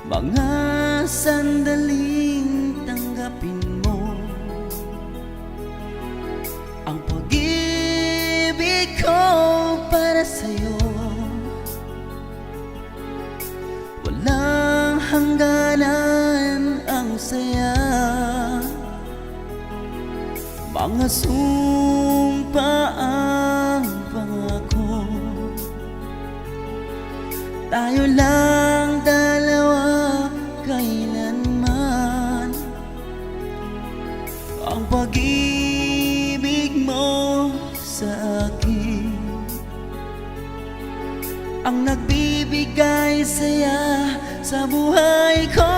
Mga sandaling tanggapin mo ang pag-ibig ko para sa'yo. Walang hangganan ang saya, mga sumpa ang pangako. Tayo lang dalawa kailanman, ang pag-ibig mo sa akin ang nagbibigay saya sa buhay ko.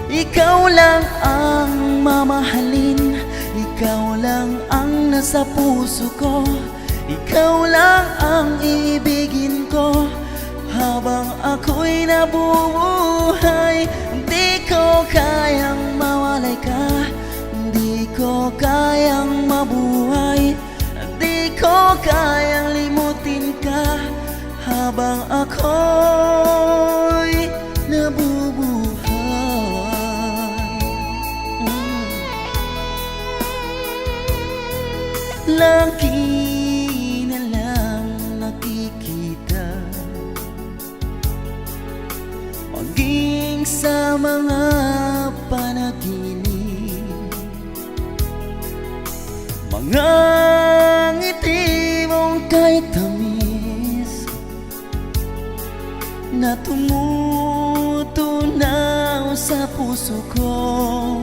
Ikaw lang ang mamahalin, ikaw lang ang nasa puso ko, ikaw lang ang iibigin ko habang ako'y nabubuhay. Hindi ko kayang mawalay ka, hindi ko kayang mabuhay, hindi ko kayang limutin ka habang ako'y nabubuhay. Lagi na lang nakikita, maging sa mga panaginip, mga ngiti mong kahit tamis na tumutunaw sa puso ko,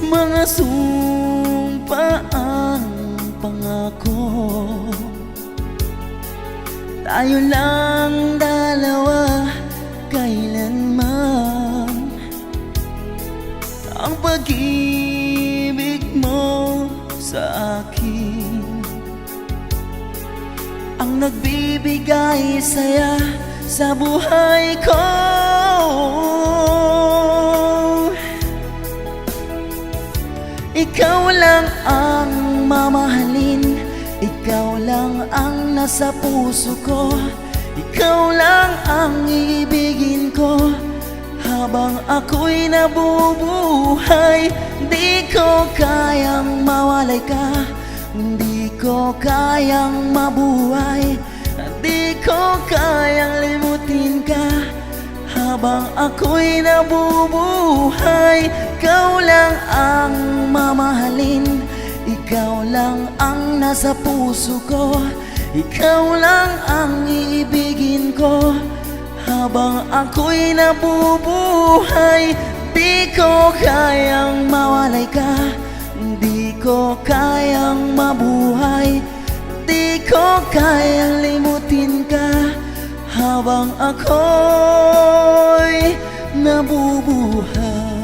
mga sumpa ang pangako. Tayo lang dalawa kailanman, ang pag-ibig mo sa akin ang nagbibigay saya sa buhay ko. Ikaw lang ang mamahalin, ikaw lang ang nasa puso ko, ikaw lang ang iibigin ko habang ako'y nabubuhay. Di ko kayang mawalay ka, hindi ko kayang mabuhay, di ko kayang limutin ka habang ako'y nabubuhay. Ikaw lang ang mamahalin, ikaw lang ang nasa puso ko, ikaw lang ang iibigin ko habang ako'y nabubuhay. Di ko kayang mawalay ka, di ko kayang mabuhay, di ko kayang limutin ka habang ako'y nabubuhay.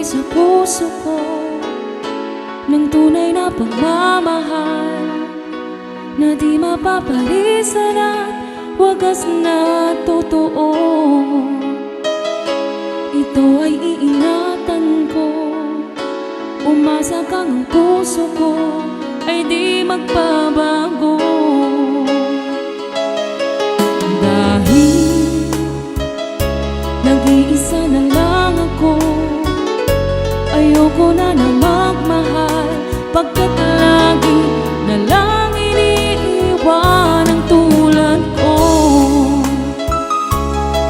Sa puso ko ng tunay na pagmamahal na di mapapalisan at wagas na totoo. Ito ay iingatan ko, umasa kang ang puso ko ay di magbabago. Dahil nag-iisa na lang ako, ayoko na na magmahal, pagkat lagi na lang iniiwan ang tulad ko.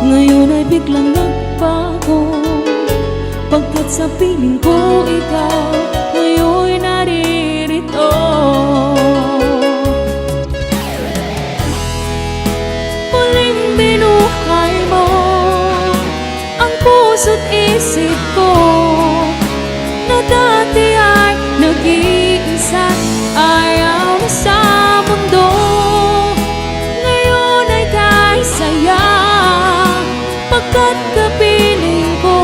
Ngayon ay biglang nagbago, pag sa piling ko ikaw ngayon'y naririto. Muling binuhay mo ang puso't isip ko na dati ay nag-iisa't ayaw na sa mundo. Ngayon ay kahit saya pagkat kapiling ko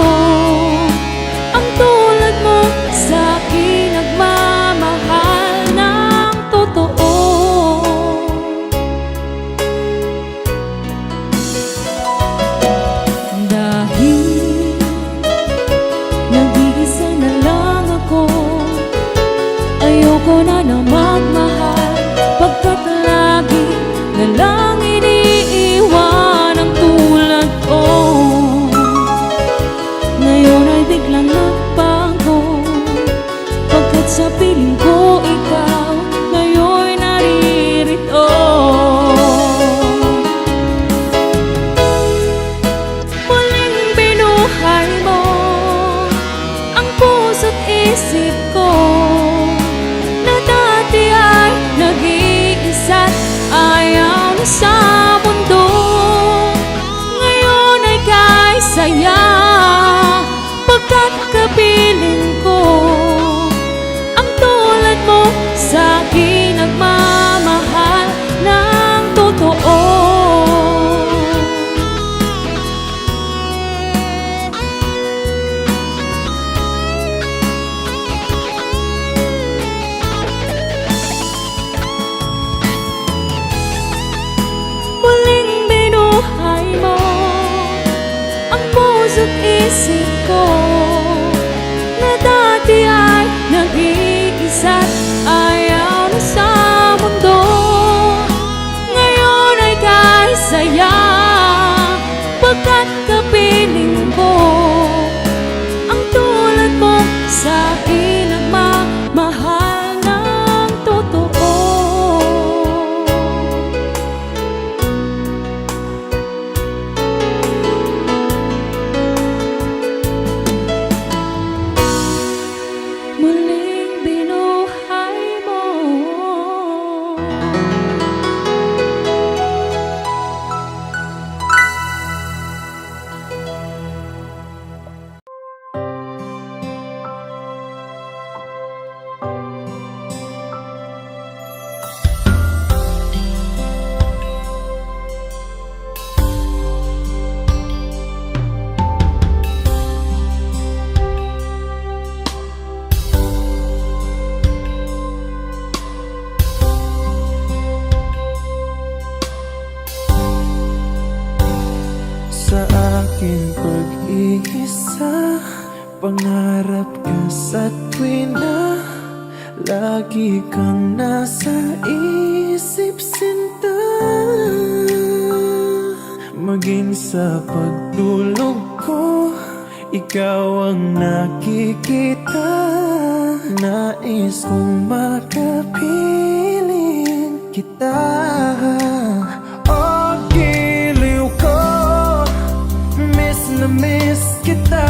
ang tulad mo sa'kin nagmamahal ng totoo. Dahil nag-iisa na lang ako, ayoko na na magmahal pagkat lagi na lang iniiwan ang tulad ko. Ngayon ay biglang nagbago pagkat sa piling ko ikaw ngayon'y naririto. Muling binuhay mo ang puso't isip ko na dati ay nag-iisa't ayaw na sa mundo. Ngayon ay kahit saya pagkat kapiling ko ang tulad mo sa'kin nagmamahal ng totoo. Muling binuhay mo ang puso't isip ko na dati ay nag-iisa't ayaw na sa mundo. Ngayon ay kahit saya pagkat kapiling ko ang tulad mo sa'kin nagmamahal ng totoo. Muling binuhay mo. Sa aking pag-iisa, pangarap ka sa tuwina, lagi kang nasa isip sinta. Maging sa pagtulog ko, ikaw ang nakikita. Nais kong makapiling kita. Oh, giliw ko, miss na miss kita.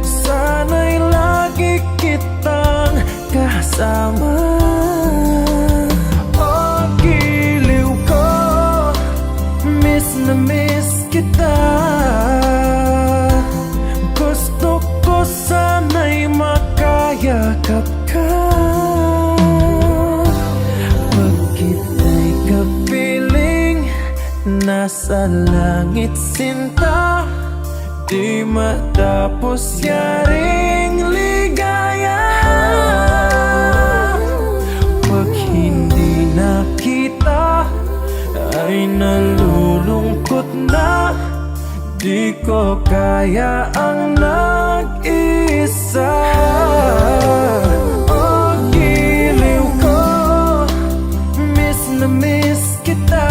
Sana'y lagi kitang kasama. Oh, giliw ko, miss na miss kita. Gusto ko sana'y makayakap ka. Pag kita'y kapiling, nasa langit sinta, di matapos yaring ligaya. Pag hindi nakita, ay nalulungkot na. Di ko kaya ang nag-isa. Oh, giliw ko, miss na miss kita.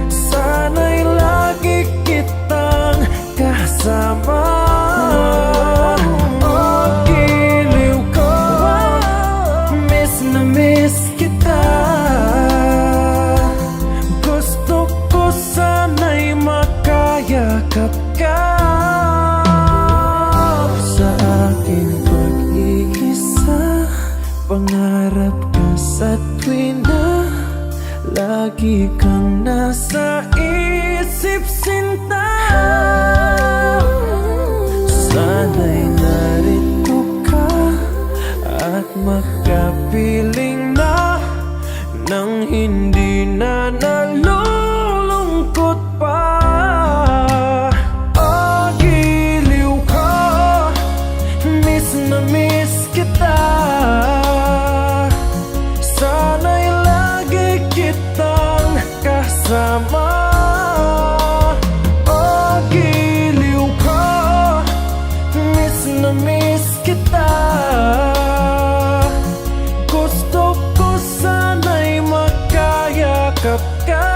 Sana'y lagi kitang kasama. Oh, giliw ko, miss na miss kita. Gusto ko sana'y makayakap ka. Lagi kang nasa isip, sinta. Sana'y narito ka at makapiling na nang hindi na nalulungkot pa. Oh, giliw ko, miss na miss kita. Sana'y lagi kitang kasama. Oh, giliw ko, miss na miss kita. Gusto ko sana'y makayakap ka.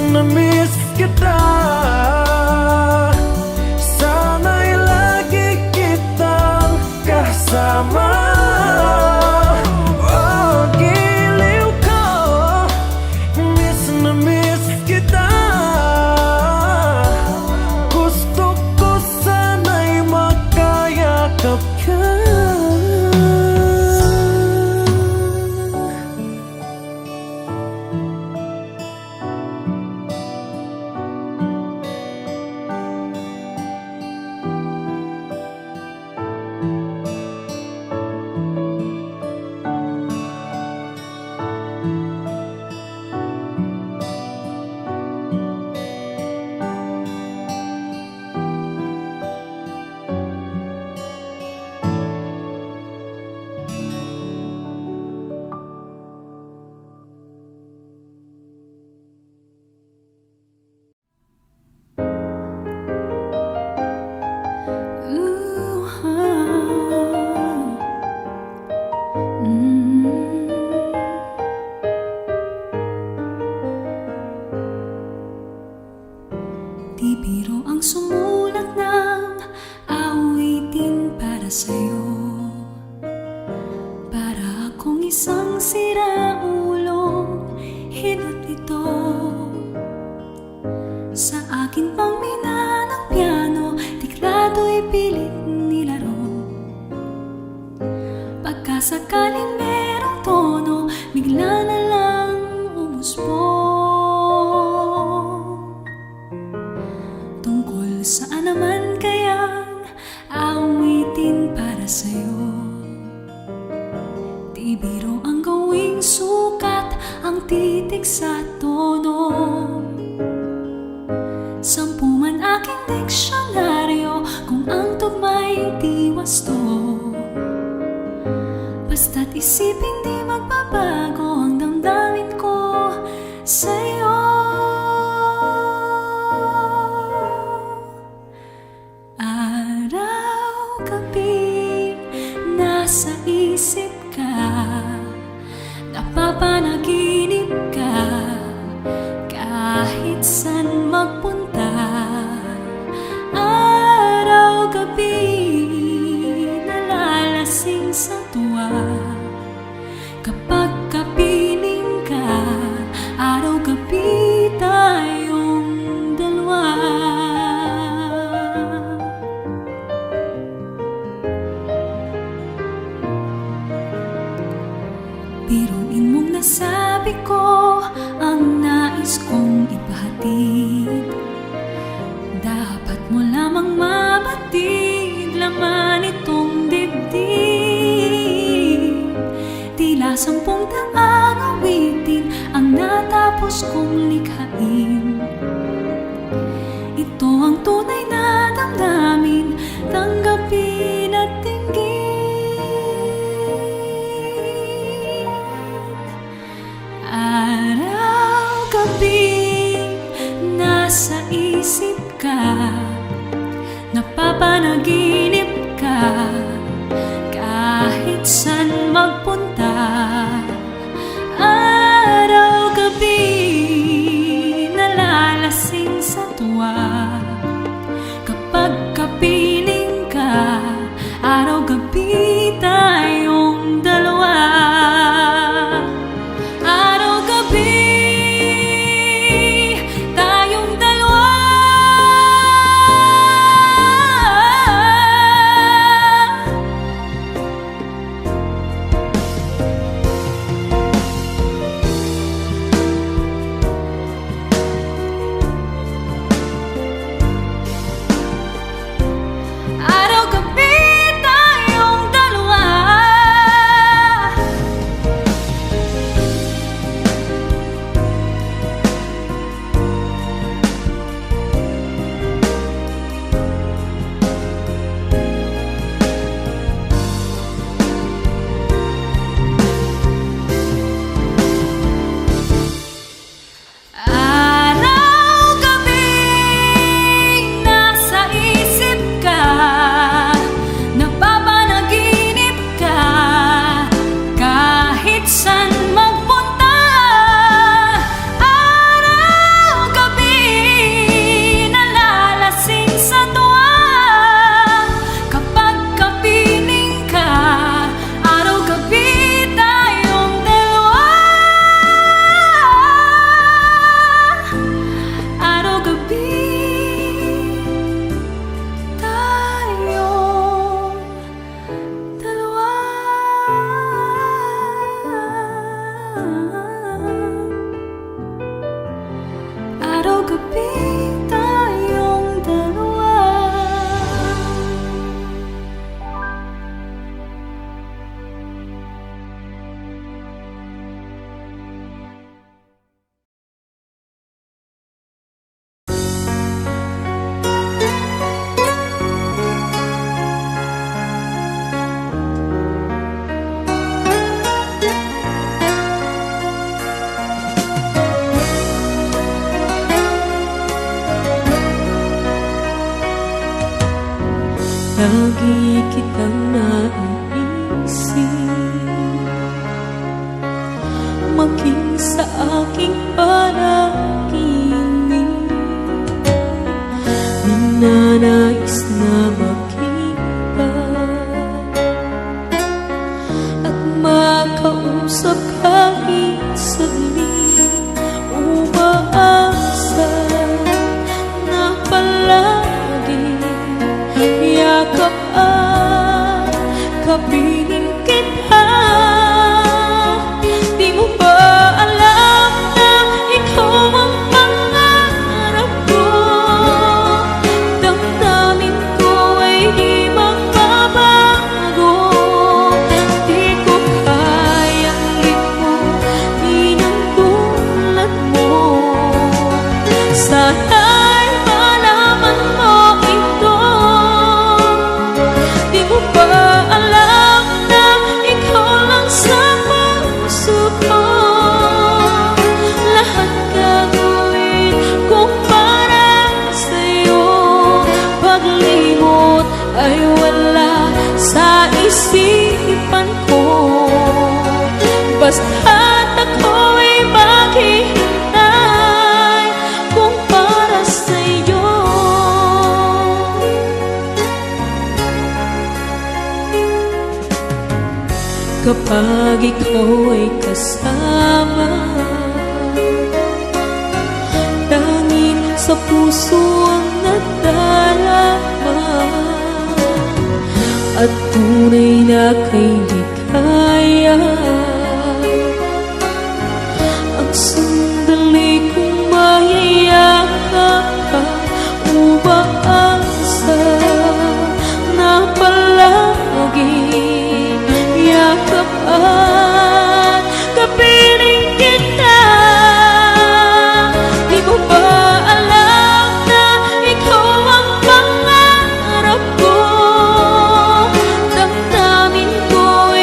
Na miss kita. Sana'y lagi kitang kasama. Oh, giliw ko, miss na miss kita. Gusto ko sana'y makayakap ka. Di biro ang sumulat ng awitin para sa'yo. Para akong isang siraulong hinat ito. Sa akin pang mina ng piano, tiklado'y pilit nilaro. Pagkasakaling merong tono, bigla na lang umusbong. Tungkol saan naman kayang awitin para sa'yo? Di biro ang gawing sukat, ang titik sa tono. 10 man aking diksyonaryo, kung ang tugma'y di wasto. Basta't isipin di magbabago ang damdamin ko sa'yo. Araw-gabi nasa isip ka, napapanaginip ka, kahit saan magpunta. Araw-gabi nalalasing sa tuwa, kapag kapiling ka. Araw-gabi tayong dalawa. Biruin mong nasabi ko ang nais kong ipahatid. Dapat mo lamang mabatid, laman itong dibdib. Tila 10 daang awitin ang natapos kong likhain. Ito ang tunay na damdamin, tanggapin at dinggin. Araw-gabi nasa isip ka, napapanaginip ka, kahit saan magpunta. gabi tayong dalawa. Lagi kitang naiisip, maging sa aking panaginip. Ninanais na makita at makausap kahit saglit. Umaasa na palagi yakap at kapiling kita. Di mo ba alam na ikaw ang pangarap ko? Damdamin ko ay di magbabago. Di ko kayang limutin ang tulad mo. Sana'y malaman mo ito. Di mo ba alam na ikaw lang sa puso ko? Lahat gagawin ko para sa'yo. Paglimot ay wala sa isipan ko. Basta't ako'y maghihintay kung para sa'yo. Kapag ikaw ay kasama, tanging sa puso ang nadarama, at tunay na kay ligaya. Ang sandali kong mayayakap ka, umaasa na palagi yakap at kapiling kita. Di mo ba alam na ikaw ang pangarap ko? Damdamin ko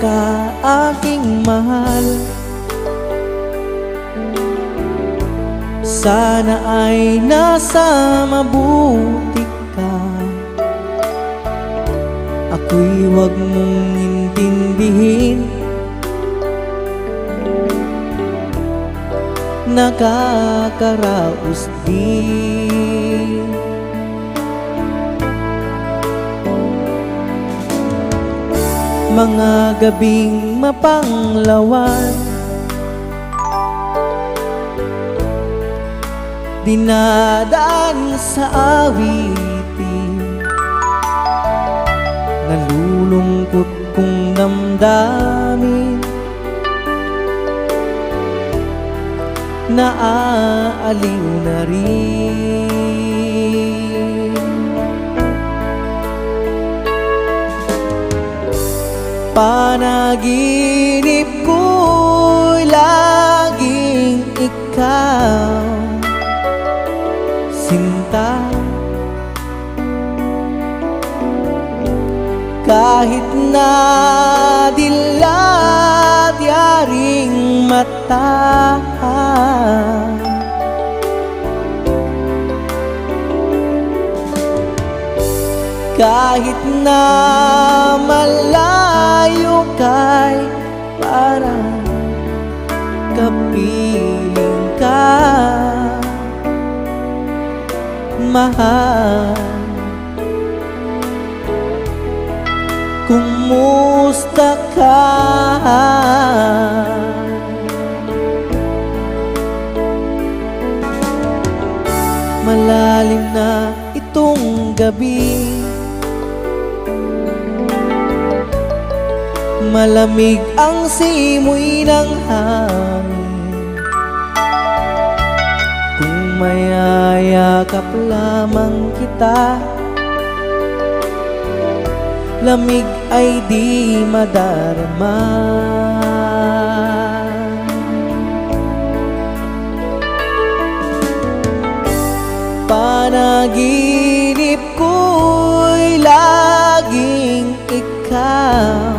ka, aking mahal. Sana ay nasa mabuti ka. Ako'y huwag mong intindihin, nakakaraos din. Mga gabing mapanglawan, dinadaan sa awitin, nalulungkot kong damdamin, naaaliw na rin. Panaginip ko'y laging ikaw, sinta. Kahit na dilat yaring mata, kahit na malayo kay parang kapiling ka, mahal. Kumusta ka? Malalim na itong gabi, malamig ang simoy ng hangin. Kung mayayakap lamang kita, lamig ay di madarama. Panaginip ko'y laging ikaw,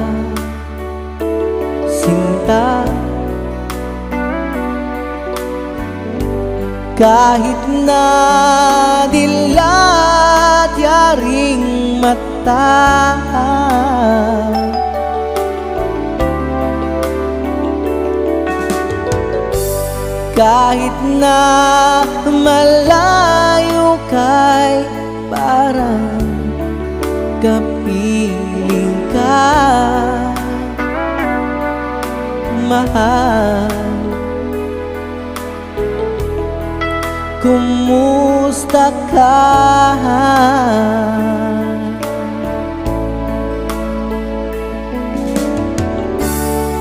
sinta. Kahit na dilat yaring mata, kahit na malayo kay parang kapiling ka, mahal. Kumusta ka?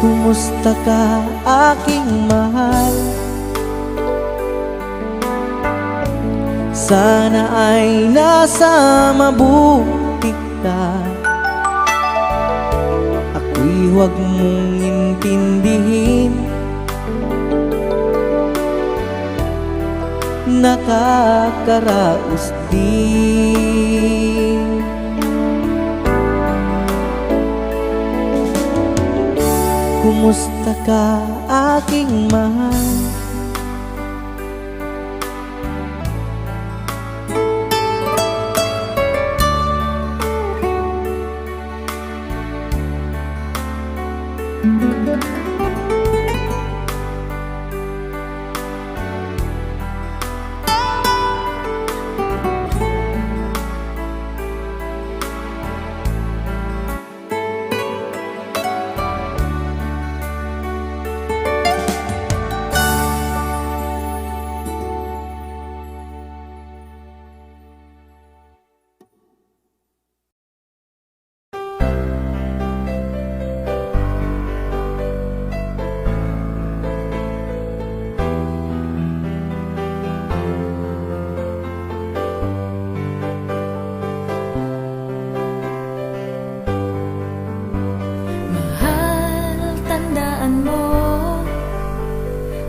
Kumusta ka, aking mahal? Sana ay nasa mabuti ka. Ako'y huwag mong intindihin, nakakaraos din. Kumusta ka, aking mahal?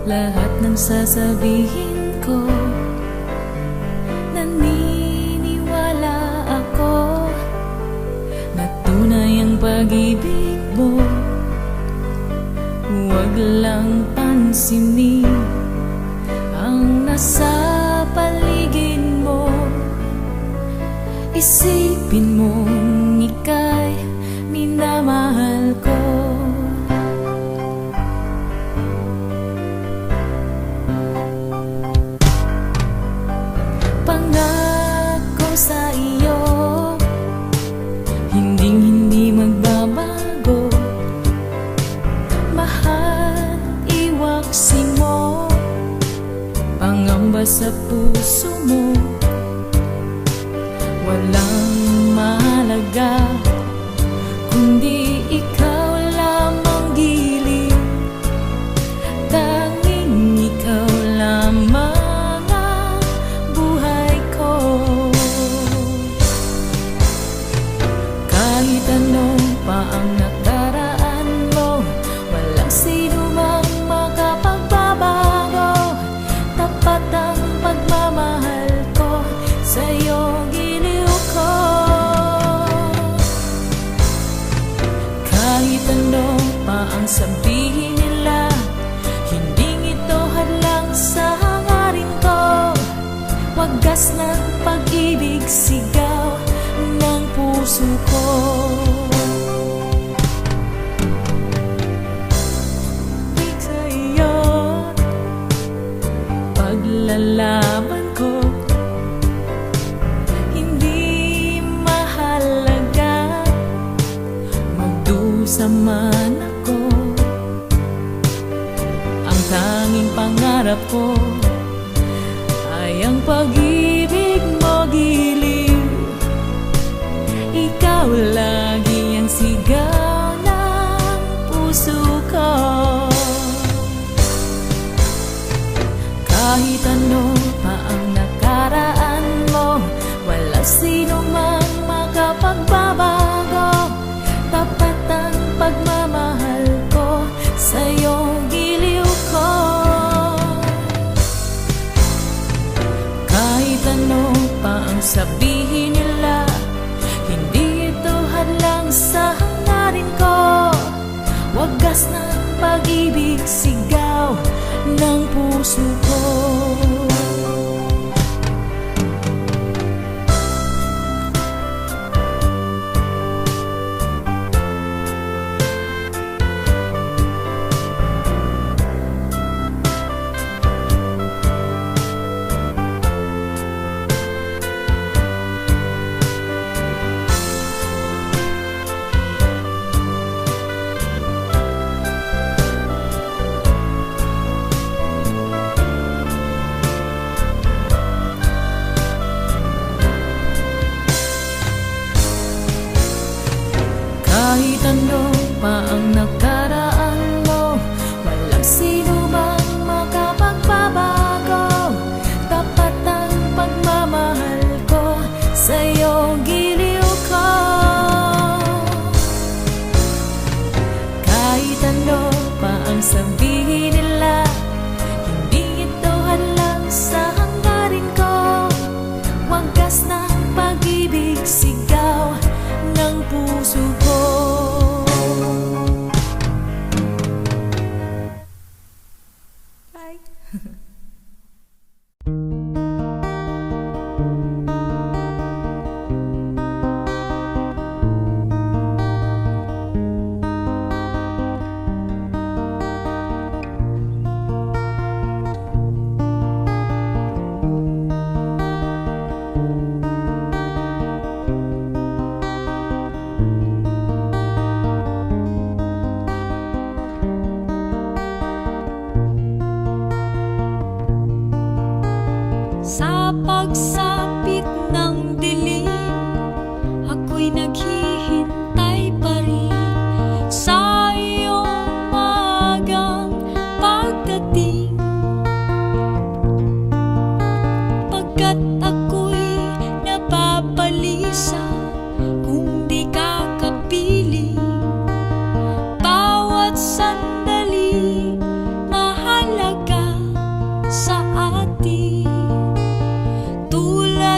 Lahat ng sasabihin ko, naniniwala ako na tunay ang pag-ibig mo Huwag lang pansinin ang nasa paligid mo. Isipin mong ika'y minamahal ko. Pangako sa iyo, hinding-hindi magbabago. Mahal, iwaksi mo pangamba sa puso mo. Walang mahalaga kundi ikaw lamang giliw. Tanging ikaw lamang ang buhay ko. Kahit ano pa ang nakaraan mo, walang sino mang makapagbabago. Tapat ang pagmamahal ko sa'yo, giliw ko. Kahit ano pa ang sabihin nila, hindi ito hadlang sa hangarin ko. Wagas ng pag-ibig, sigaw ng puso ko. Big sa iyo, paglalaban ko. Hindi mahalaga magdusa man ako. Ang tanging pangarap ko ay ang pag-ibig mo, giliw. Ikaw lagi ang sigaw ng puso ko. Kahit ano pa ang nakaraan mo, walang sino mang makapagbabago. Tapat ang pagmamahal ko sa'yo, giliw ko. Kahit ano pa ang sabihin nila, hindi ito hadlang sa hangarin ko. Wagas ng pag-ibig, sigaw ng puso ko. Kahit ano pa ang nakaraan mo, walang sino mang makapagbabago. Tapat ang pagmamahal ko sa'yo, giliw ko. Kahit ano pa ang sabihin nila, hindi ito hadlang sa hangarin ko. Wagas ng pag-ibig, sigaw ng puso ko. Bye. Sa pagsapit ng dilim, ako'y naghihintay pa rin sa iyong maagang pagdating. Pagkat ako'y nababalisa kung di ka kapiling. Bawat sandali mahalaga sa atin. Tulad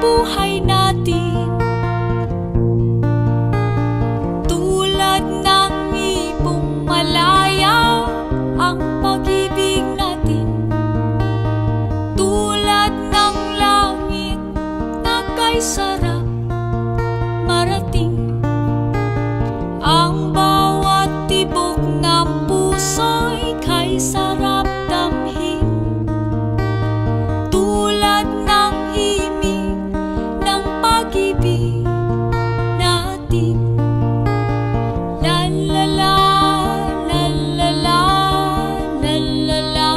buhay natin. Tulad ng ibong malaya ang pag-ibig natin. Tulad ng langit na kay sarap marating. Ang bawat tibok ng puso'y kay sarap damhin. Tulad ng himig ng pag-ibig natin. La la la, la la la, la la la,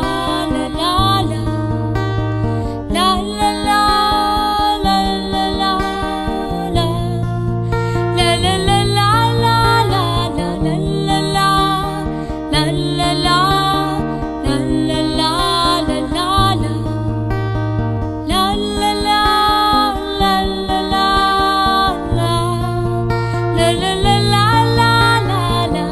la la la. La la la, la la la, la. La la la la, la la la, la la la. La la la, la la la, la la la. La la la, la la la, la. La la la la, la la la.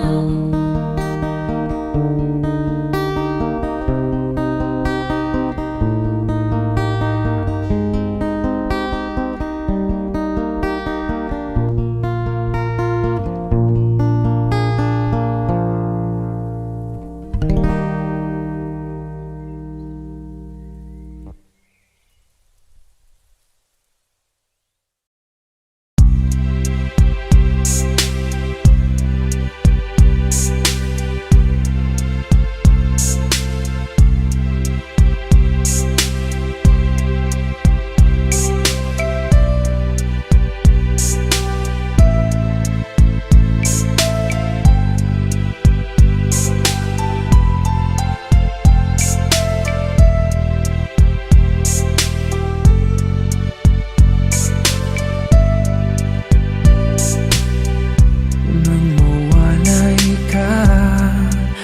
Nang mawalay ka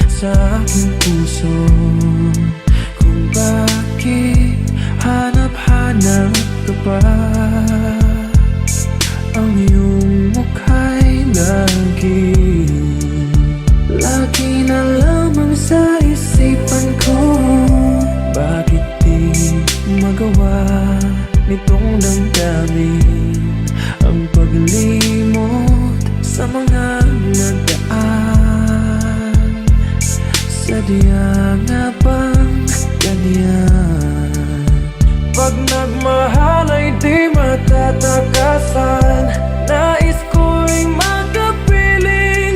sa aking puso, kung bakit hanap-hanap ka pa. Ang iyong mukha'y lagi na lamang sa isipan ko. Bakit di magawa nitong damdamin ang paglimot sa mga nagdaan? Sadya nga bang ganyan? Pag nagmahal ay di matatakasan. Nais ko'y makapiling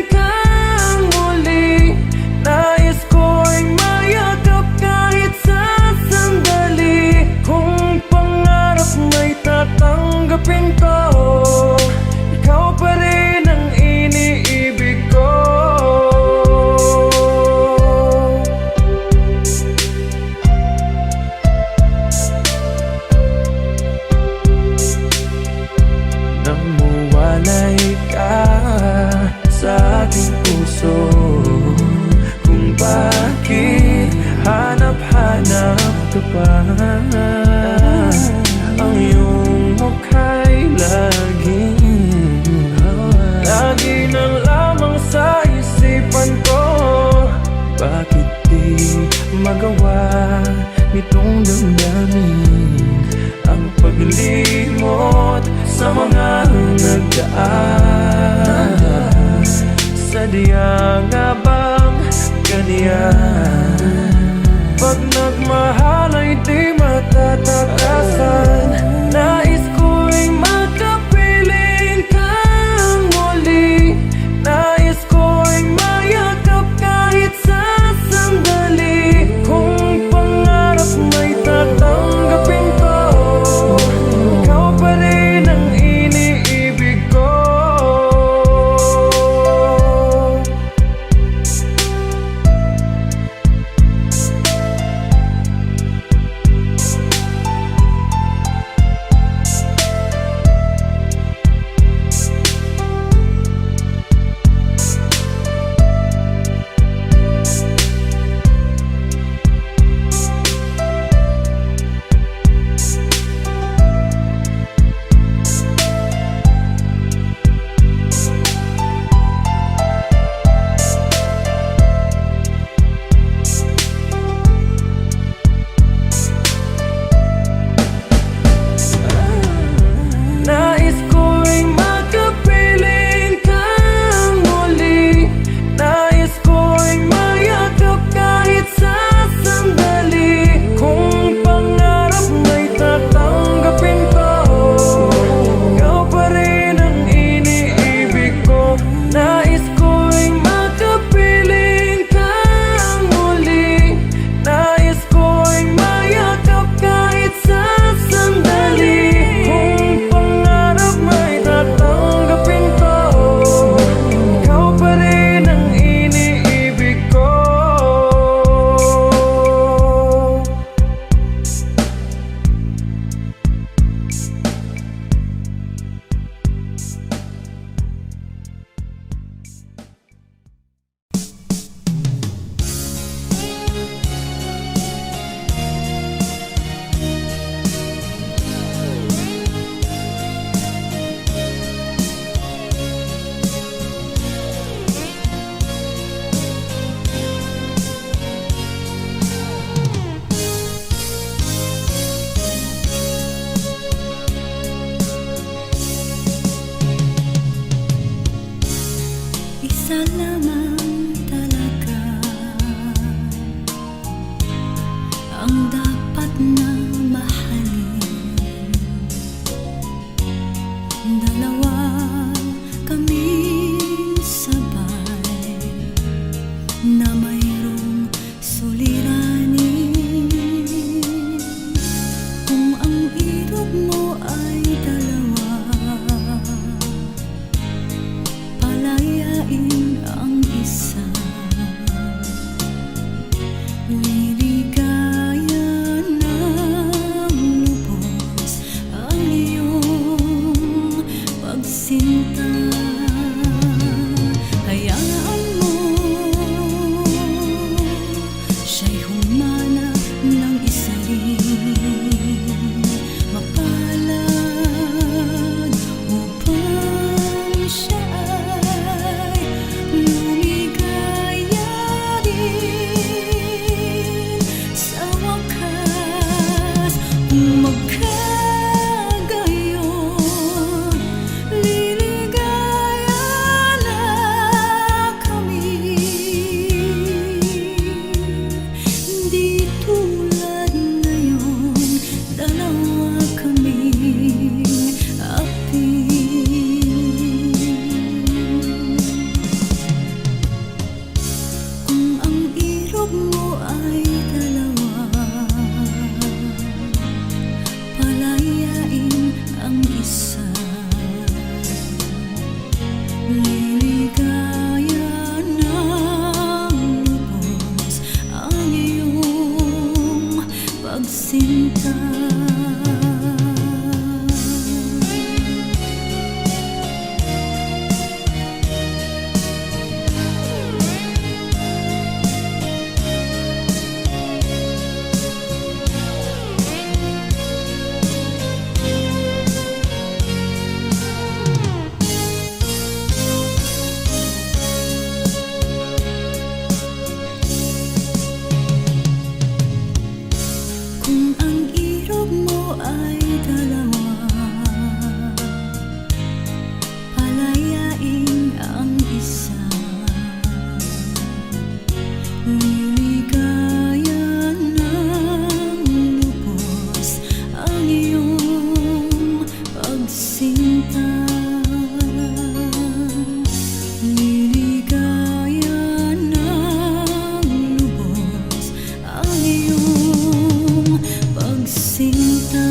isa lamang talaga ang dapat na mahalin. Dalawa kaming sabay na mayroong suliranin. Kung ang irog mo ay dalawa, palayain ang isa. Liligaya ng lubos ang iyong pagsinta. Hayaan mo siya'y humana ng isa rin, mapalad upang siya ay lumigaya din sa wakas. Kung magkagayon, liligaya na kami. Di tulad ngayon, dalawa kaming apil. Kung ang irog mo ay dalawa, palayain ang isa. Liligaya ng lubos ang iyong pagsinta. Kung ang irog mo ay dalawa, palayain ang isa. Liligaya ng lubos ang iyong pagsinta. Liligaya ng lubos ang iyong pagsinta.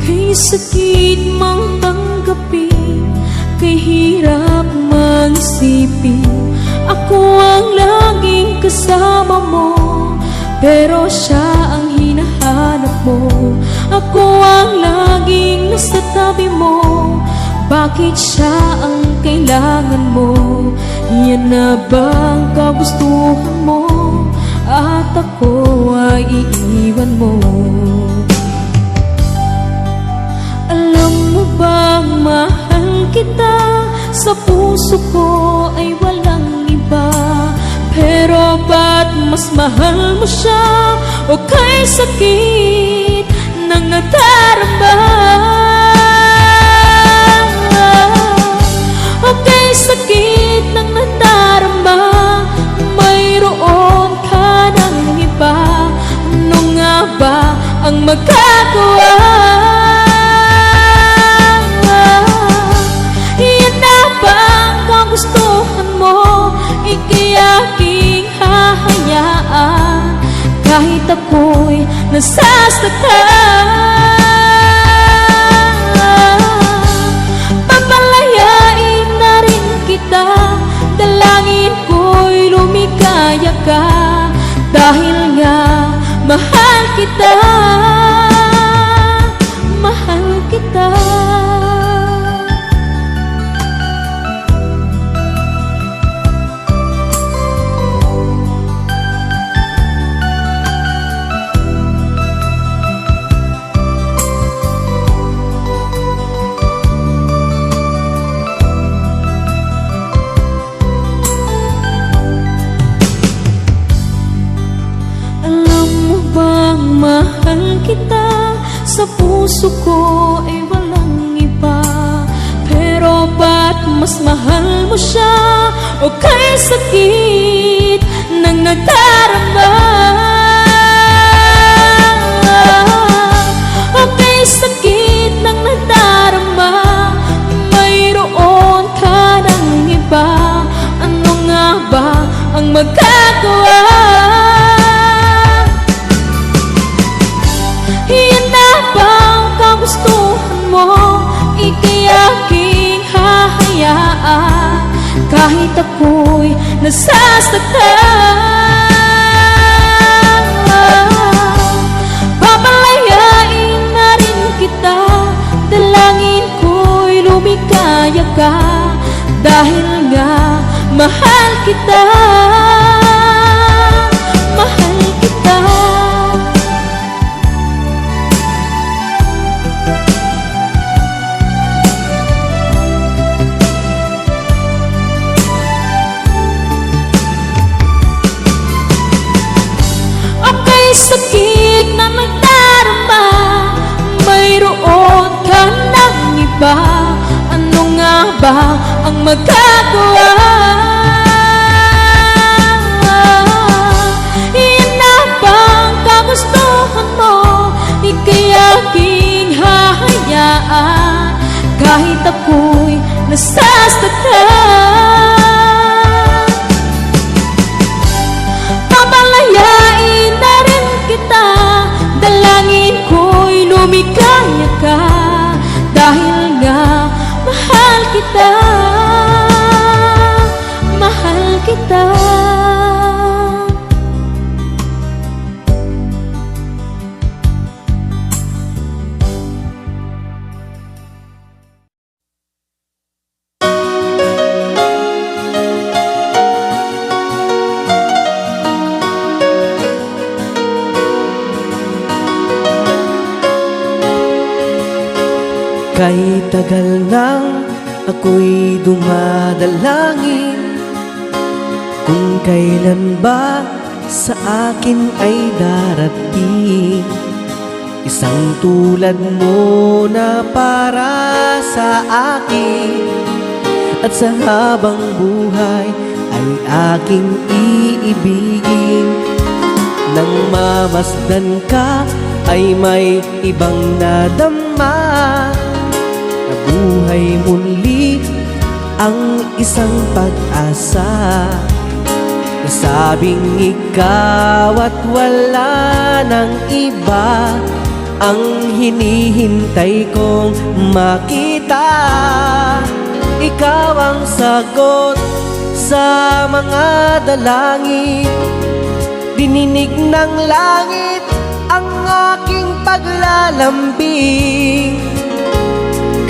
Kay sakit mang tanggapin, kay hirap mag-isipin, ako ang laging kasama mo, pero siya ang hinahanap mo. Ako ang laging nasa tabi mo, bakit siya ang kailangan mo? Yan na bang kagustuhan mo, at ako ay iiwan mo? Alam mo bang mahal kita, sa puso ko ay walang iba. Pero ba't mas mahal mo siya, o kay sakit ng nadarama? O kay sakit ng nadarama, mayroon ka ng iba. Ano nga ba ang magagawa? Yan na ba ang kagustuhan nasasaktan. Papalayain na rin kita, dalangin ko'y lumikaya ka, dahil nga mahal kita, mahal kita. Mahal kita, sa puso ko ay walang iba. Pero ba't mas mahal mo siya? O kay sakit ng nadarama? O kay sakit ng nadarama, mayroon ka ng iba. Ano nga ba ang magagawa? Gustuhan mo, ika'y aking hahayaan, kahit ako'y nasasaktan. Papalayain na rin kita, dalangin ko'y lumikaya ka, dahil nga mahal kita, mahal kita. Sakit na nagdarama, mayroon ka ng iba. Ano nga ba ang magagawa? Iyan na bang kagustuhan mo? Ika'y aking hahayaan, kahit ako'y nasasaktan. Papalayain na rin kita, dalangin ko'y lumikaya ka, dahil nga mahal kita, mahal kita. Kahit tagal nang ako'y dumadalangin, kung kailan ba sa akin ay darating isang tulad mo na para sa akin, at sa habang buhay ay aking iibigin. Nang mamasdan ka ay may ibang nadama, nabuhay muli ang isang pag-asa. Nasabing ikaw at wala ng iba ang hinihintay kong makita. Ikaw ang sagot sa mga dalangin, dininig ng langit ang aking paglalambing.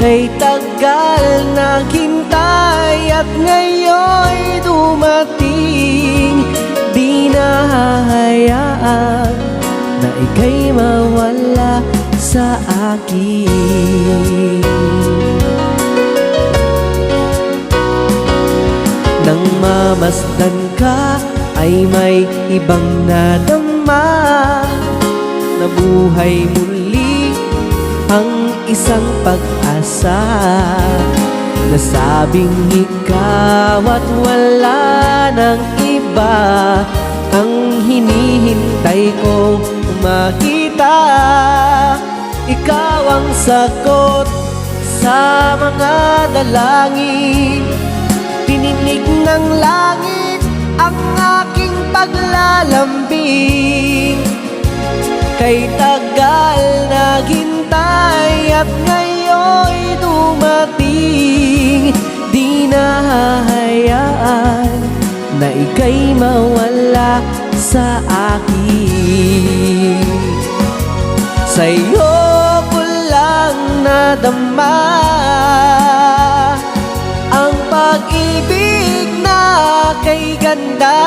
Kay tagal naghintay at ngayon'y dumating, di na hahayaan na ika'y mawala sa akin. Nang mamasdan ka ay may ibang nadama, nabuhay muli ang isang pag-asa. Nasabing ikaw at wala ng iba ang hinihintay kong makita. Ikaw ang sagot sa mga dalangin, tininig ng langit ang aking paglalambing. Kay tagal naghintay at ngayon'y dumating. Di na hahayaan na ika'y mawala sa akin. Sa'yo ko lang nadama ang pag-ibig na kay ganda.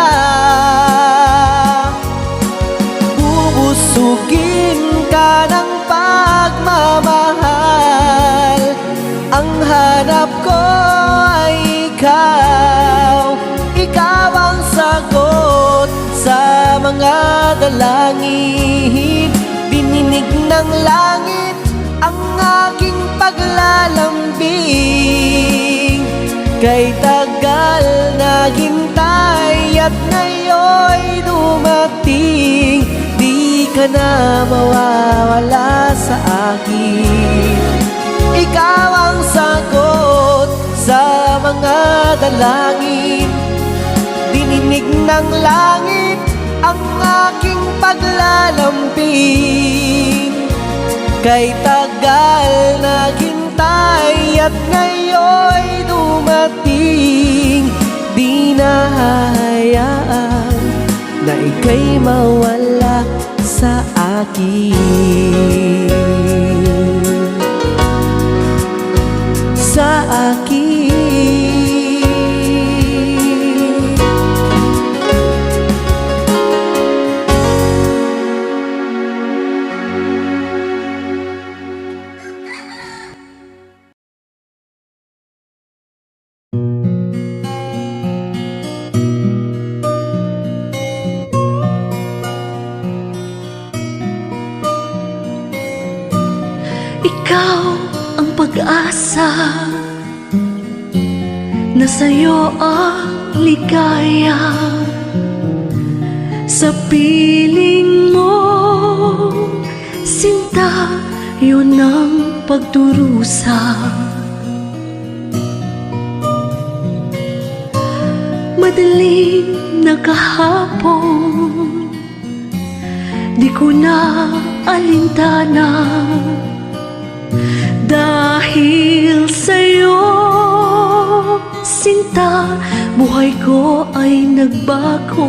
Bubusugin ka ng pagmamahal, ang hanap ko ay ikaw. Ikaw ang sagot sa mga dalangin. Dininig ng langit ang aking paglalambing. Kay tagal naghintay at ngayon'y dumating. Di ka na mawawala sa akin. Ikaw ang sagot sa mga dalangin. Dininig ng langit ang aking paglalambing. Kay tagal naghintay at ngayon'y dumating. Di na hahayaan na ika'y mawala sa akin. Sa akin. Ikaw ang pag-asa, na sa'yo ang ligaya. Sa piling mo, sinta, yun ang pagdurusa. Madaling na kahapon, di ko na alintana. Dahil sa'yo, sinta, buhay ko ay nagbago.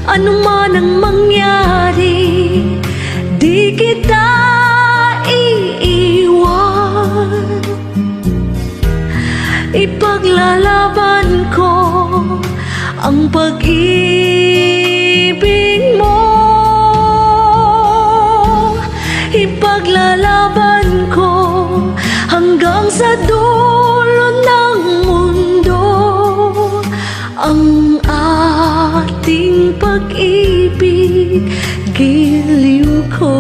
Ano man ang mangyari, di kita iiwan. Ipaglalaban ko ang pag-ibig mo. Ipaglalaban ko hanggang sa dulo ng mundo ang ating pag-ibig, giliw ko.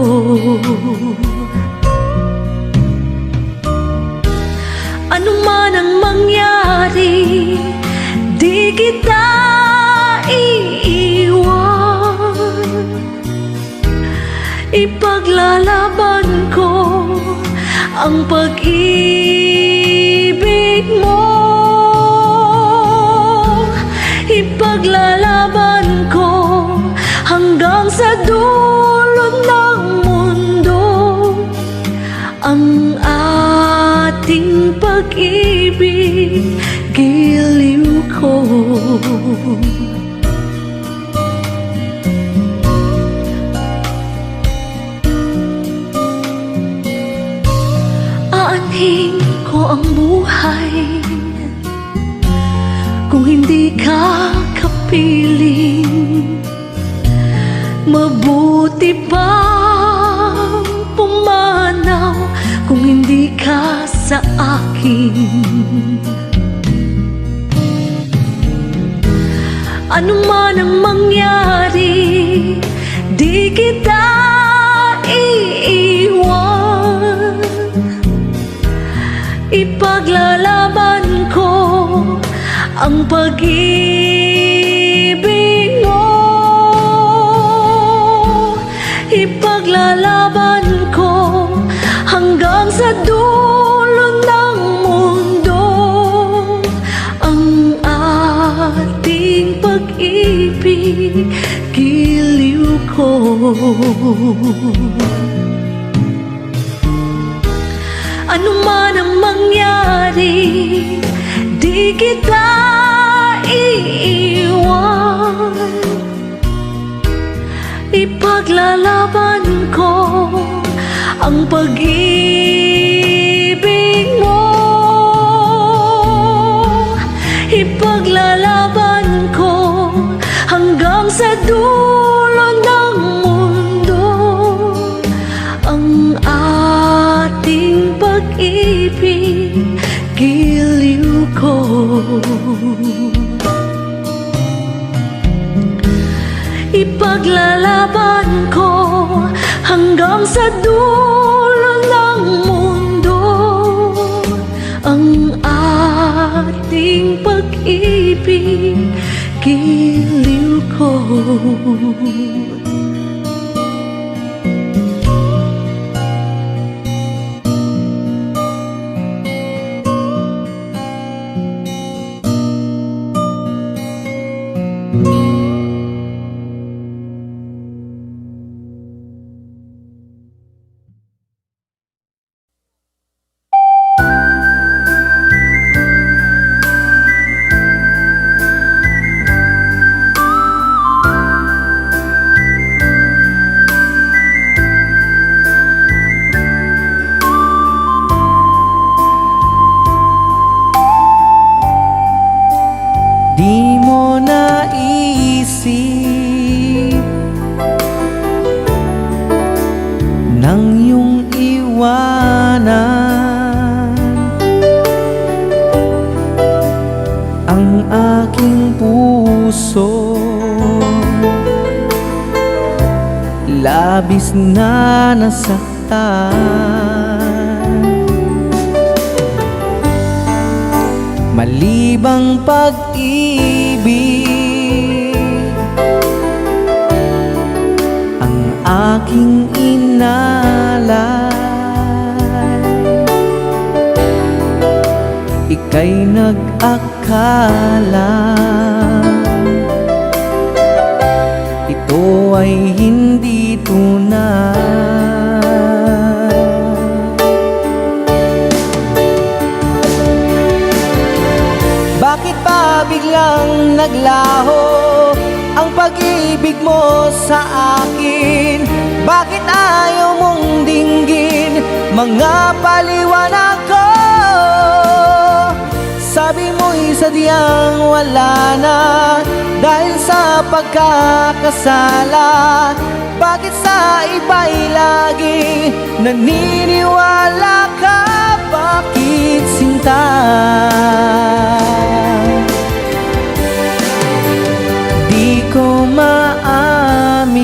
Ano man ang mangyari, di kita iiwan. Ipaglalaban ko ang pag-ibig mo. Ipaglalaban ko hanggang sa dulo ng mundo ang ating pag-ibig, giliw ko. Aanhin ko ang buhay kung hindi ka kapiling. Mabuti pang pumanaw kung hindi ka sa akin. Ano man ang mangyari, di kita iiwan. Ipaglalaban ko ang pag-ibig mo. Ipaglalaban ko hanggang sa dulo ng mundo ang ating pag-ibig, giliw ko. Ano man ang mangyari, di kita iiwan. Ipaglalaban ko ang pag-ibig mo. Ipaglalaban ko hanggang sa dulo ng mundo ang ating pag-ibig, giliw ko. Ipaglalaban ko hanggang sa dulo ng mundo ang ating pag-ibig, giliw ko. Di mo naisip nang iyong iwanan ang aking puso, labis na nasaktan. Malibang pag-ibig ang aking inalay, ika'y nag-akala ito ay hindi tunay. Bakit ba biglang naglaho ang pag-ibig mo sa akin? Bakit ayaw mong dinggin mga paliwanag ko? Sabi mo'y sadyang wala na dahil sa pagkakasala. Bakit sa iba'y lagi naniniwala ka? Bakit sinta? Di ko maamin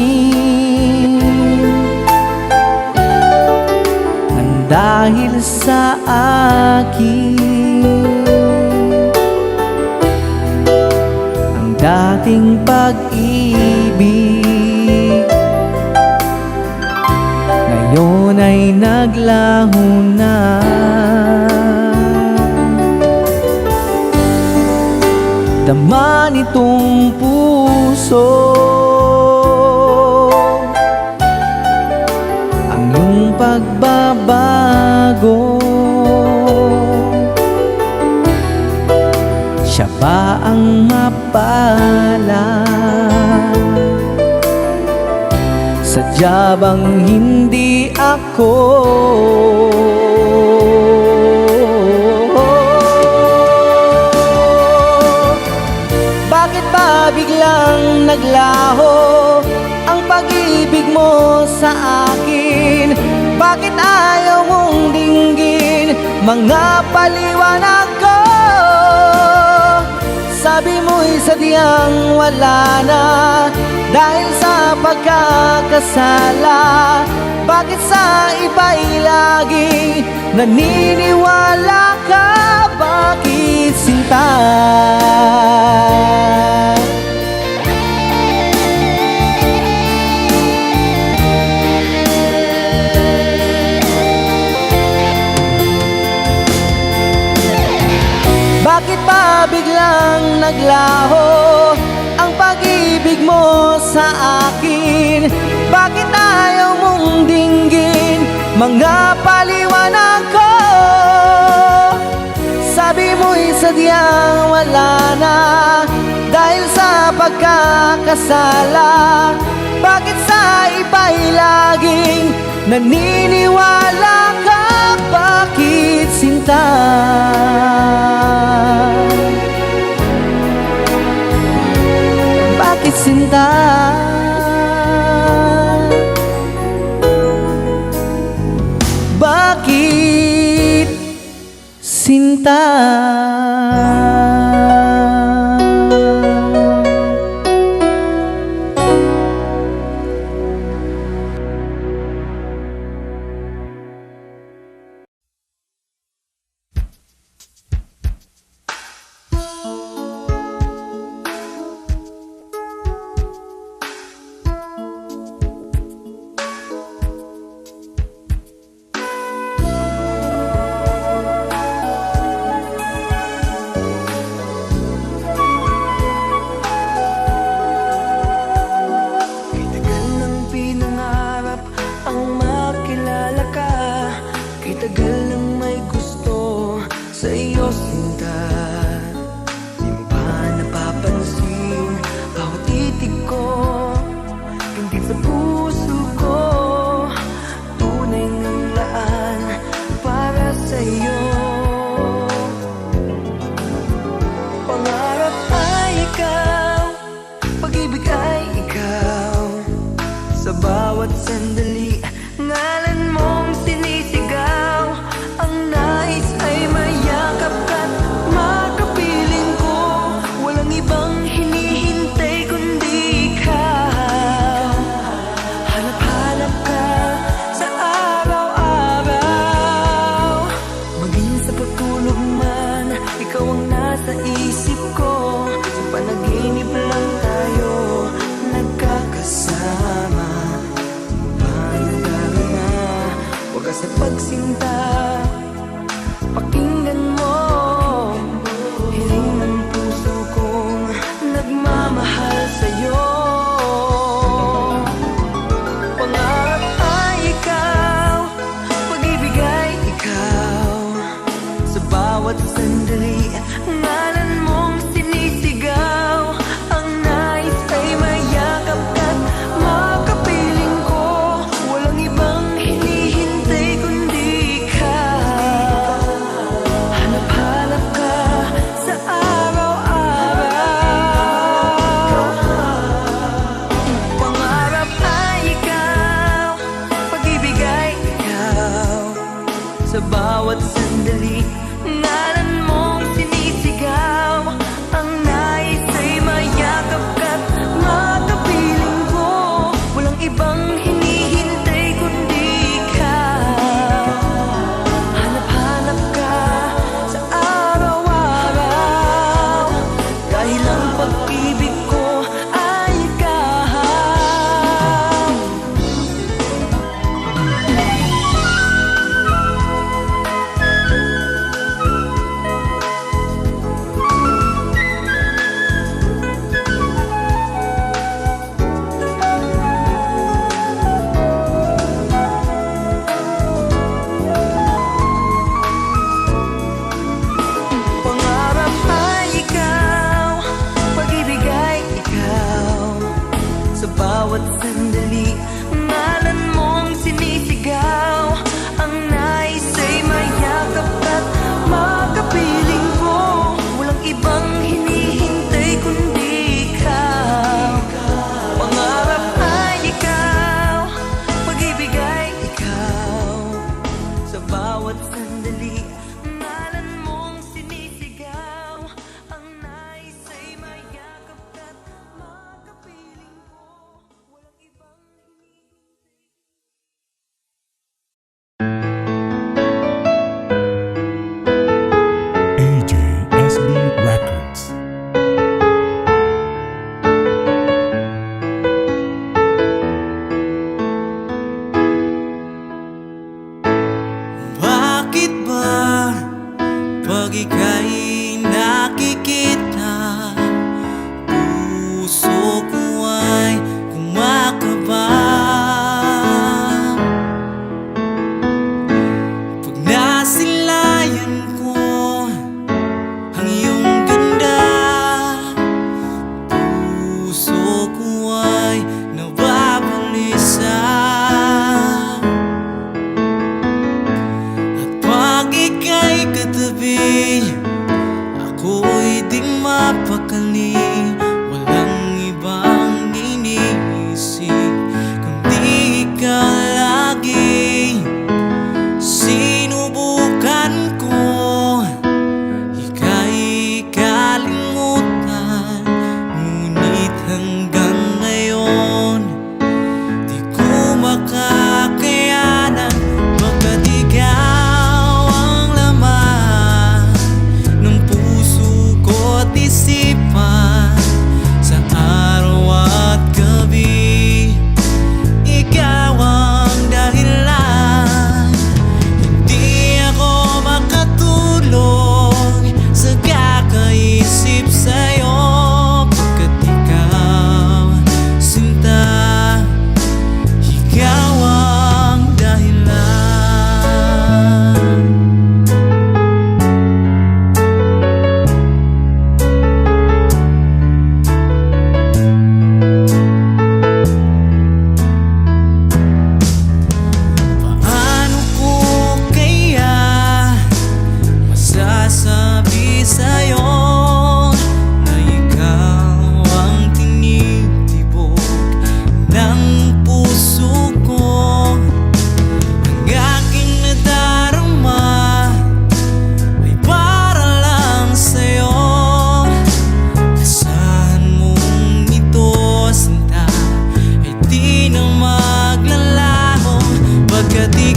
ang dahil sa akin ang dating pag-ibig ngayon ay naglaho na. Dama nitong puso ang iyong pagbabago. Siya ba ang mapala? Sadya bang hindi ako? Bakit ba biglang naglaho ang pag-ibig mo sa akin? Bakit ayaw mong dinggin mga paliwanag ko? Sabi mo'y sadyang wala na dahil sa pagkakasala. Bakit sa iba'y lagi naniniwala ka? Bakit sinta? Bakit ba biglang naglaho ang pag-ibig mo sa akin? Bakit ayaw mong dinggin mga paliwanag ko? Sabi mo'y sadyang wala na dahil sa pagkakasala. Bakit sa iba'y laging naniniwala ka? Bakit sinta? Bakit sinta? Bakit sinta?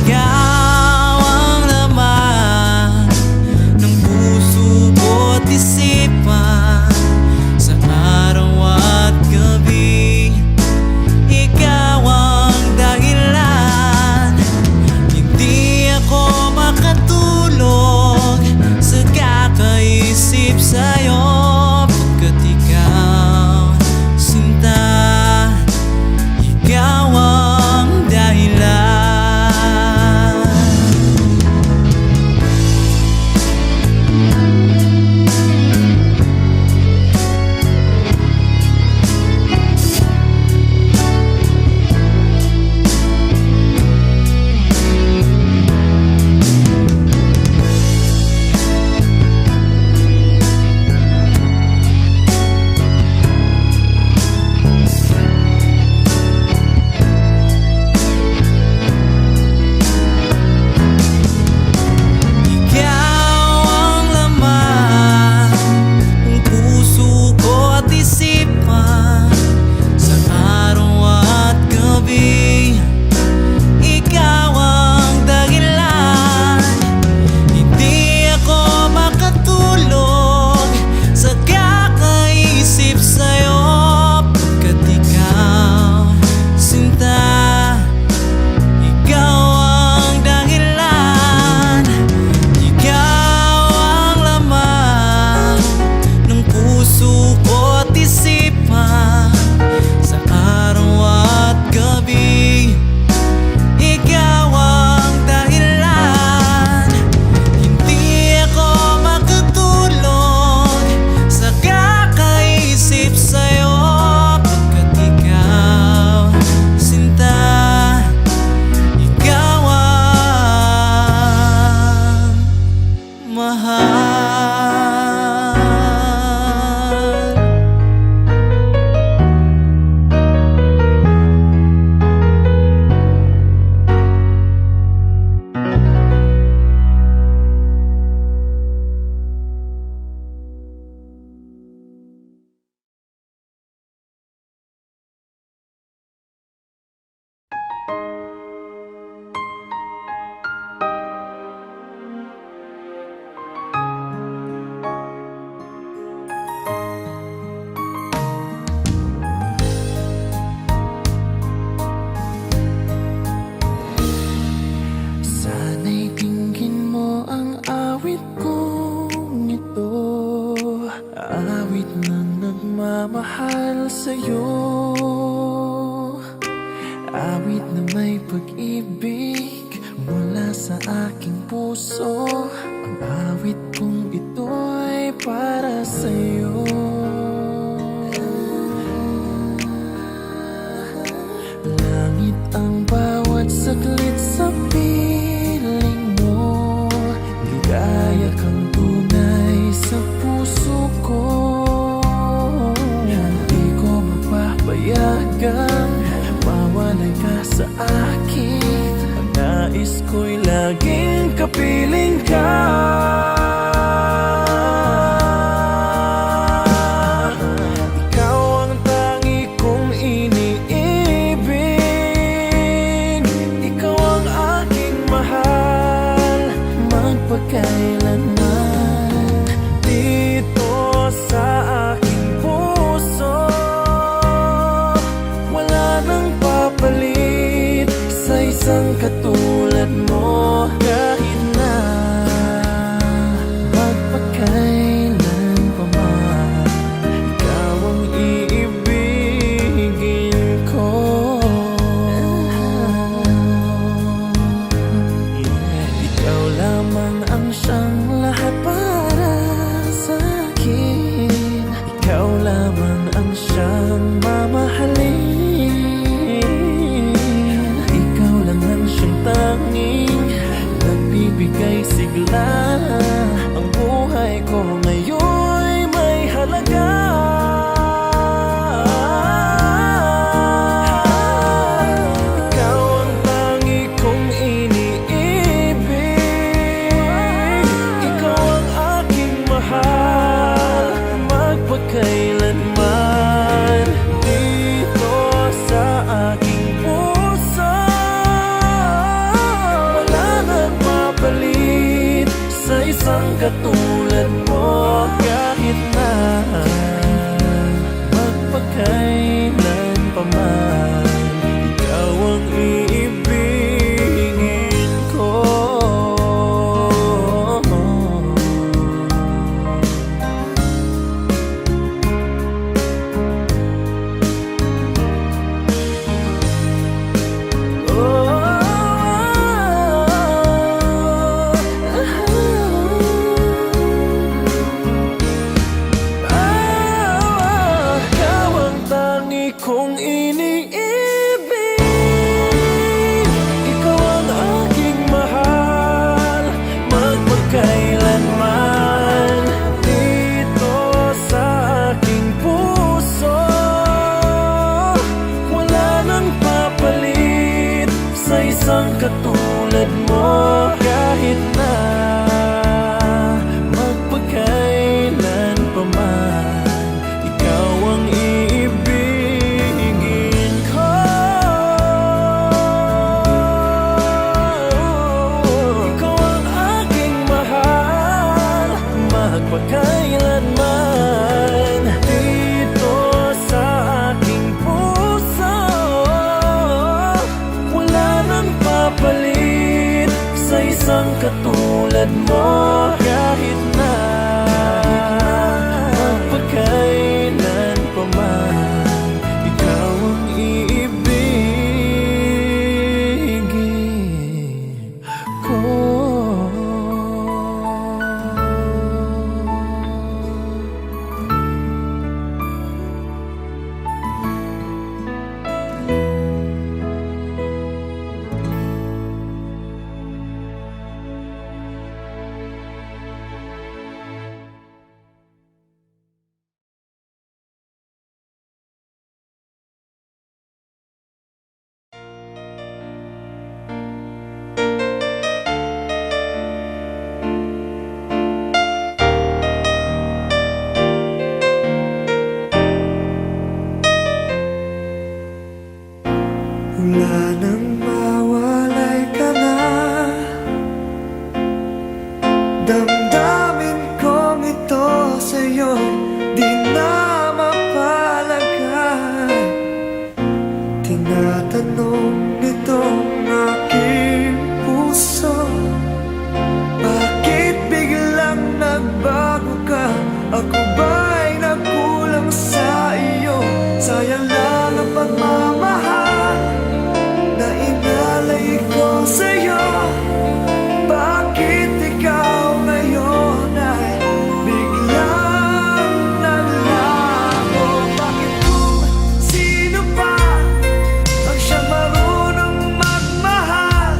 Ikaw ang laman ng puso ko't isipan sa araw at gabi. Ikaw ang dahilan, hindi ako makatulog sa kakaisip sa'yo. Pagkat ikaw, sinta, ikaw ang dahilan. Sana'y dinggin mo ang awit kong ito, awit ng nagmamahal sa'yo, awit na may pag-ibig mula sa aking puso. Ang awit kong ito'y para sa'yo. Langit ang bawat saglit sa piling mo, ligaya kang tunay sa puso ko. Hindi ko mapapayagang mawalay ka sa akin. Ang nais ko'y laging kapiling ka. Ikaw ang tangi kong iniibig, ikaw ang aking mahal magpakailanman. Dito sa aking puso, wala nang papalit sa isang katulad mo. Kahit na magpakailan pa man, ikaw ang iibigin ko. Ikaw lamang ang siyang lahat para sa akin. Ikaw lamang ang siyang mamahalin. Ikaw lang ang siyang tanging katulad mo kahit na magpakailan pa man. Ikaw ang iibigin ko. Kung iniibig, ikaw ang aking mahal, magpakailanman dito sa aking puso. Wala nang papalit sa isang katulad mo kahit na magpakailan pa man. Ikaw ang magpakailanman dito sa aking puso. Wala nang papalit sa isang katulad mo kahit na magpakailan pa man. Ikaw ang iibigin ko. Wala nang mawalay ka na. Damdamin kong ito sa'yo'y di na mapalagay. Tinatanong nitong aking puso, bakit biglang nagbago ka? Ako ba'y nagkulang sa iyo? Sayang lang ang pagmamahal na inalay ko sa'yo. Bakit ikaw ngayon ay biglang naglaho? Bakit kung sino pa ang siyang marunong magmahal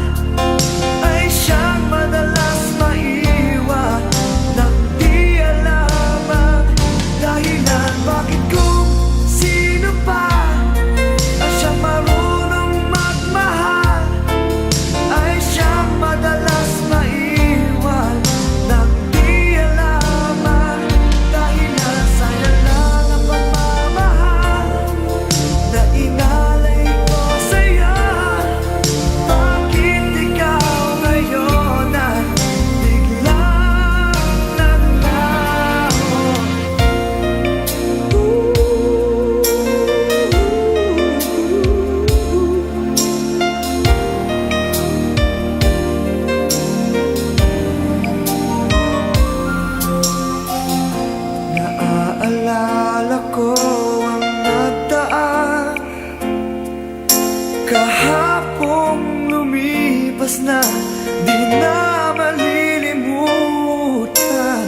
ay siyang madalas maiwan nang di alam ang dahilan? Bakit kung sino pa ang siyang marunong magmahal ay siyang madalas maiwan nang di alam ang dahilan? Sayang lang ang pagmamahal na inalay ko sa'yo. Bakit ikaw ngayon ay biglang naglaho? Naaalala ko ang nagdaan, kahapong lumipas na, di na malilimutan.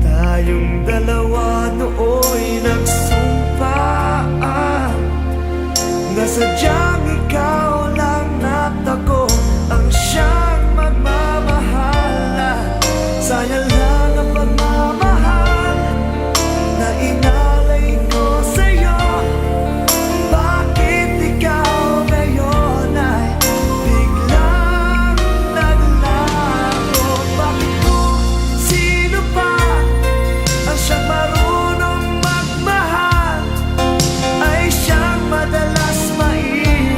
Tayong dalawa nooy nagsumpaan na sadyang ikaw lang at ako ang siyang magmamahalan. Sayang lang ang pagmamahal na inalay ko sa'yo. Bakit ikaw ngayon ay biglang naglaho? Bakit kung sino pa ang siyang marunong magmahal ay siyang madalas maiwan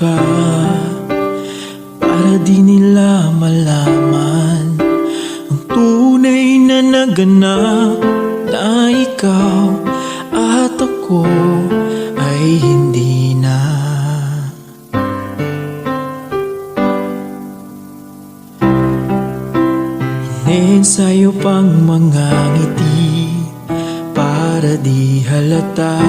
ka, para di nila malaman ang tunay na naganap, na ikaw at ako ay hindi na. Iniensayo pang mga ngiti para di halata,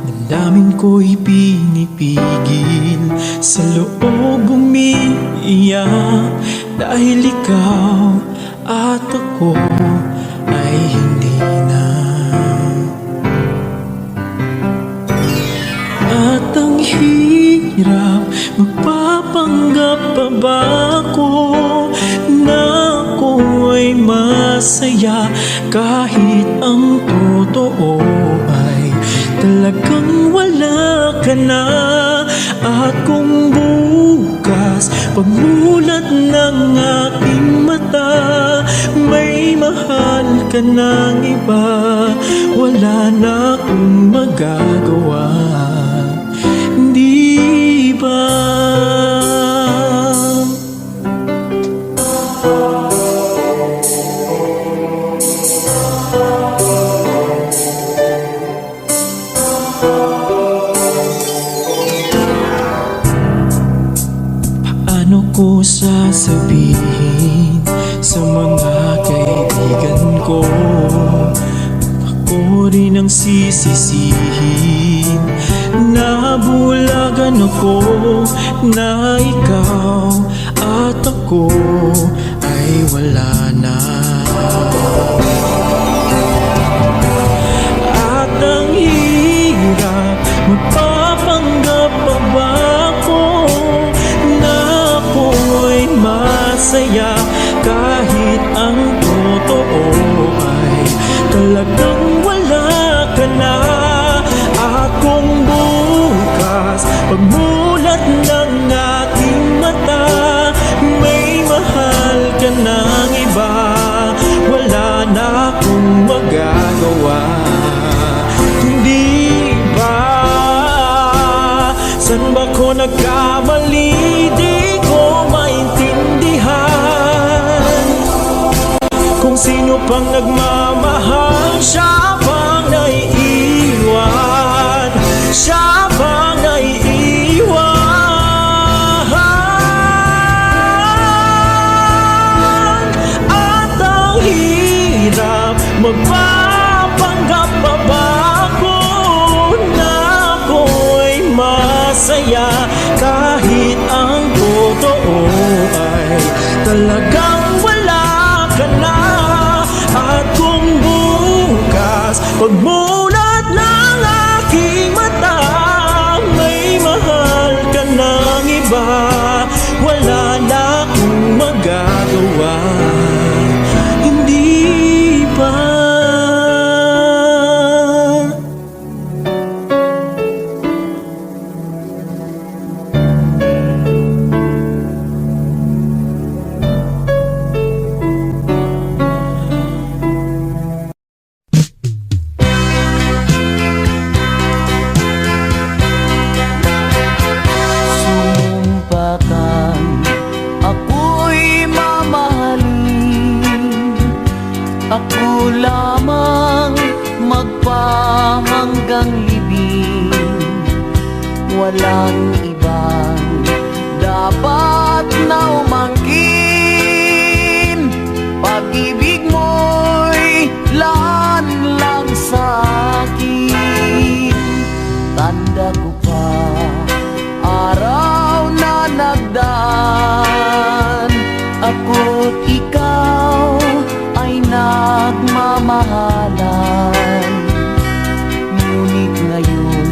damdamin ko'y pinipigil, sa loob umiiyak, dahil ikaw at ako ay hindi na. At ang hirap, magpapanggap pa ba ako na ako ay masaya, kahit ang totoo ay talagang wala ka na. At kung bukas pagmulat ng aking mata, may mahal ka ng iba, wala na akong magagawa, di ba? Paano ko sasabihin sa mga kaibigan ko, ako rin ang sisisihin, nabulagan ako na ikaw at ako ay wala na. At ang hirap, magpapanggap pa ba ako na ako ay masaya, kahit ang totoo ay talagang wala ka na. At kung bukas pagmulat ng aking mata, may mahal ka ng iba, wala na akong magagawa, hindi ba? San ba ko nagkamali? Di ko maintindihan kung sino pang nagmamahal, siya pang naiiwan, siya pang naiiwan. At ang hirap, magpapanggap pa ba ako na ako ay masaya, kahit ang totoo ay talagang wala ka na. At kung bukas pagmulat ng aking mata, may mahal ka ng iba, wala na akong magagawa, hindi ba? Sumumpa kang ako'y mamahalin, ako lamang magpahanggang libing, walang ibang dapat na umangkin. Pag-ibig mo'y laan lang sa akin, tanda ko pa araw na nagdaan, ako't ikaw ay nagmamahalan. Ngunit ngayon,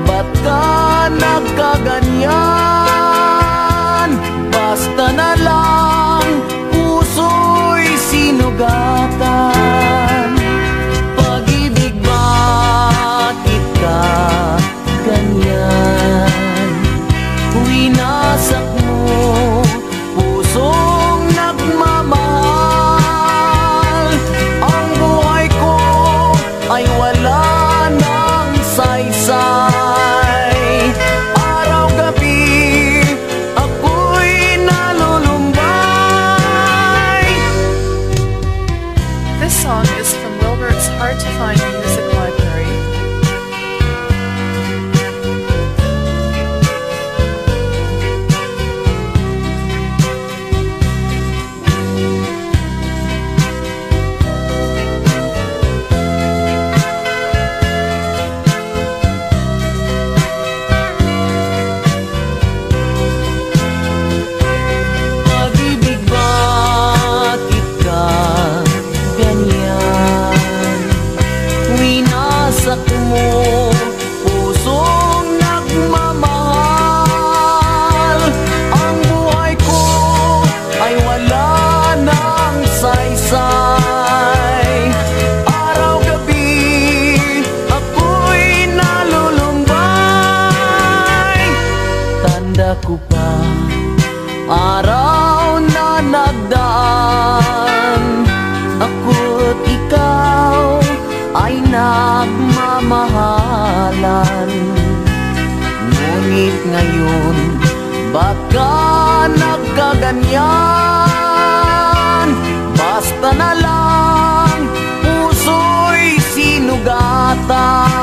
ba't ka nagkaganyan? Basta na lang puso'y sinugatan. Pag-ibig, bakit ka ganyan? Winasak mo pusong araw na nagdaan, ako't ikaw ay nagmamahalan. Ngunit ngayon, baka nagkaganyan. Basta na lang, puso'y sinugatan.